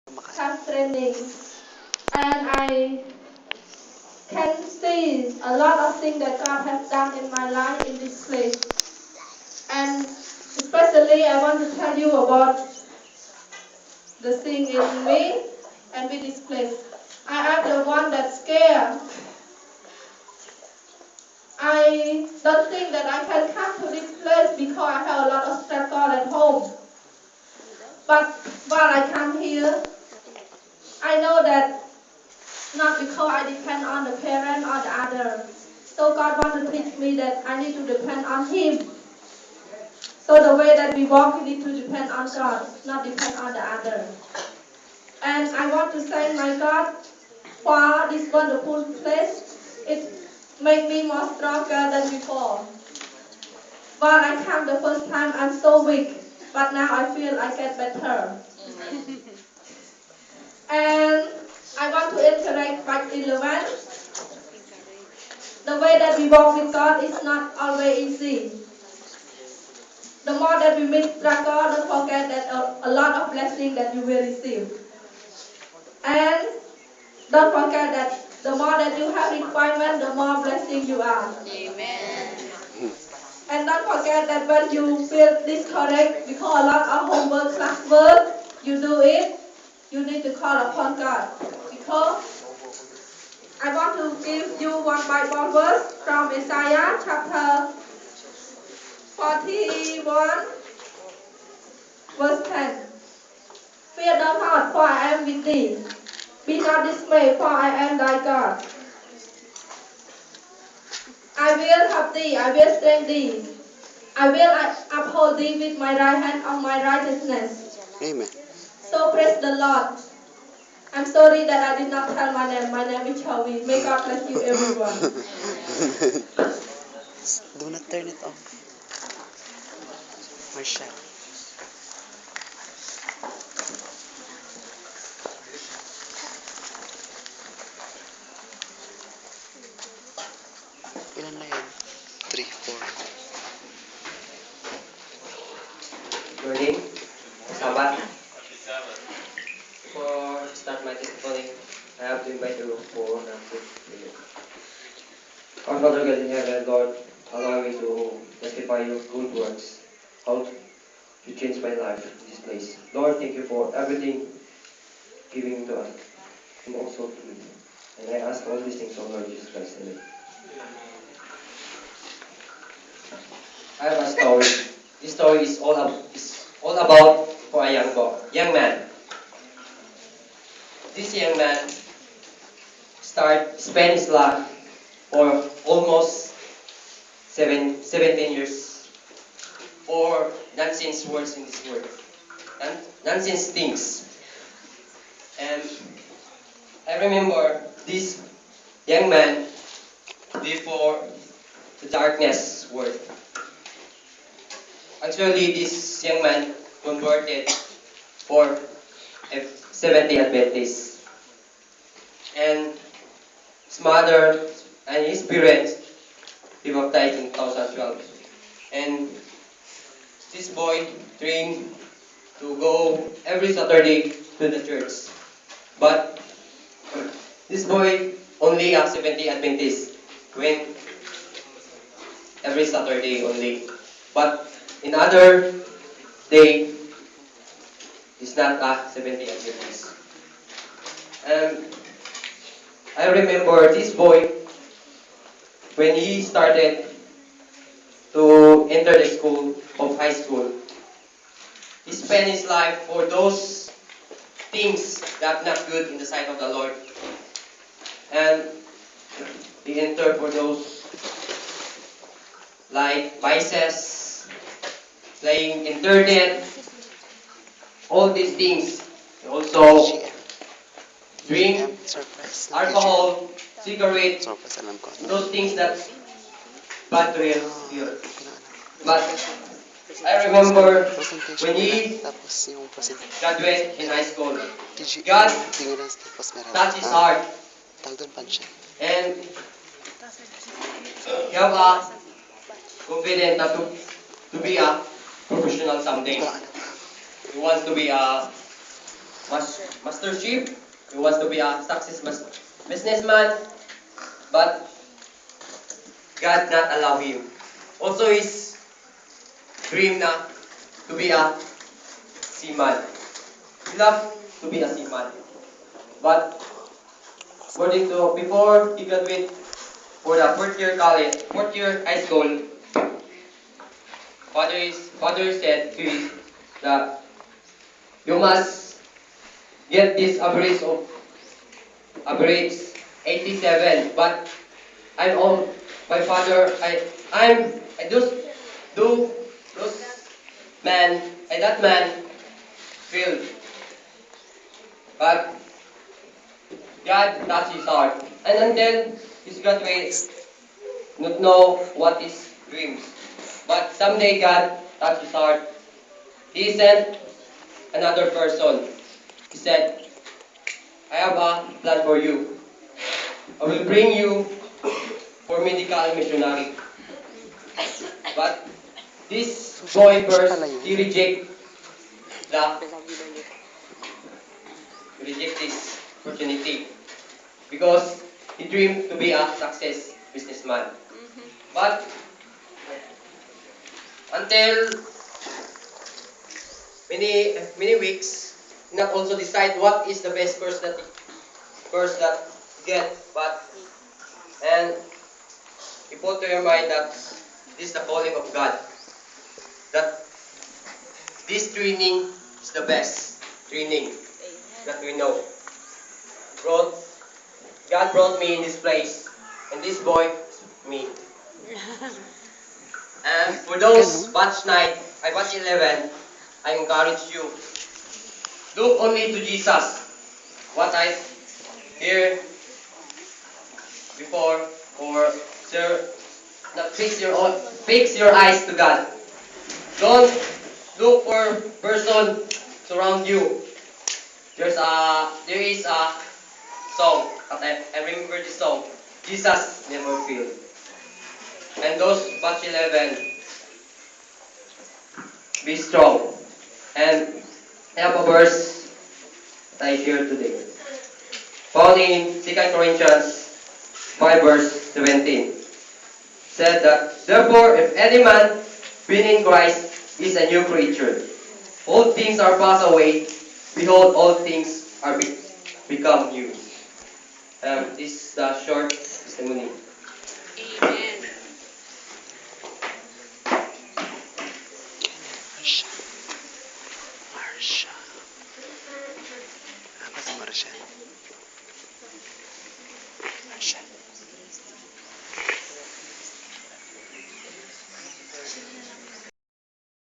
have training, and I can see a lot of things that God has done in my life in this place. And especially, I want to tell you about the thing in me and with this place. I am the one that's scared. I don't think that I can come to this place because I have a lot of struggle at home. But while I come here, I know that not because I depend on the parent or the other. So God wants to teach me that I need to depend on Him. So the way that we walk, we need to depend on God, not depend on the other. And I want to thank my God for this wonderful place. It made me more stronger than before. While I come the first time, I'm so weak, but now I feel I get better. And I want to interact back 11. The way that we walk with God is not always easy. The more that we meet struggle, don't forget that a lot of blessing that you will receive. And don't forget that the more that you have requirement, the more blessing you are. Amen. And don't forget that when you feel discouraged because a lot of homework, classwork, you do it, you need to call upon God. Because I want to give you one Bible verse from Isaiah chapter 41, verse 10. Fear not, for I am with thee. Be not dismayed, for I am thy God. I will help thee, I will strengthen thee. I will uphold thee with my right hand of my righteousness. Amen. So praise the Lord. I'm sorry that I did not tell my name. My name is Chovy. May God bless you everyone. Do not turn it off, Marshall. Ilan na yan? 3, 4. Morning, Sabat. Before I start my testimony, I have to invite you for an prayer. Our Father God in heaven, Lord, allow me to testify your good works, how you changed my life in this place. Lord, thank you for everything giving to us and also to me. And I ask all these things, O Lord Jesus Christ. Amen. I have a story. This story is all about for a young man. This young man spent his life for almost 17 years for nonsense words in this world. Nonsense things. And I remember this young man before the darkness world. Actually, this young man converted for a 70 Adventist. And his mother and his parents he baptized in 2012. And this boy trained to go every Saturday to the church. But this boy only a 70 Adventist went every Saturday only. But in other day, he's not a 70 Adventist. And I remember this boy when he started to enter the school of high school. He spent his life for those things that not good in the sight of the Lord. And he entered for those like vices, playing internet, all these things. He also drink, Surprise. alcohol, cigarette, Surprise, alam ko. those things that bad to you. But I remember Presentation when nila, he tapos yung presentation. graduated in high school, TG, God tingnan tapos meron. touched his heart Tawag doon pan siya. and he have a confident na to be a professional someday. Ito, ano. He wants to be a Master Chief. He wants to be a businessman, but God not allow him. Also his dream na to be a seaman. He loved to be a seaman. But according to before he graduated for the fourth year high school, father said to him that you must get this average 87. But I'm all my father. I just do those man. That man failed. But God touched his heart, and until his graduate, not know what is dreams. But someday God touched his heart. He sent another person. He said, I have a plan for you. I will bring you for medical missionary. But this boy first, he reject this opportunity because he dreamed to be a success businessman. But until many weeks, he not also decide what is the best course that get. But and he put to your mind that this is the calling of God. That this training is the best training that we know. God brought me in this place, and this boy is me. And for those batch 9, batch 11, I encourage you. Look only to Jesus. What I hear before, or sir, not fix your eyes to God. Don't look for person surround you. There is a song. I remember this song. Jesus never failed. And those batch 11, be strong. And I have a verse that I share today. Found in 2 Corinthians 5 verse 17. Said that, therefore, if any man be in Christ is a new creature. All things are passed away. Behold, all things are become new. This is the short testimony.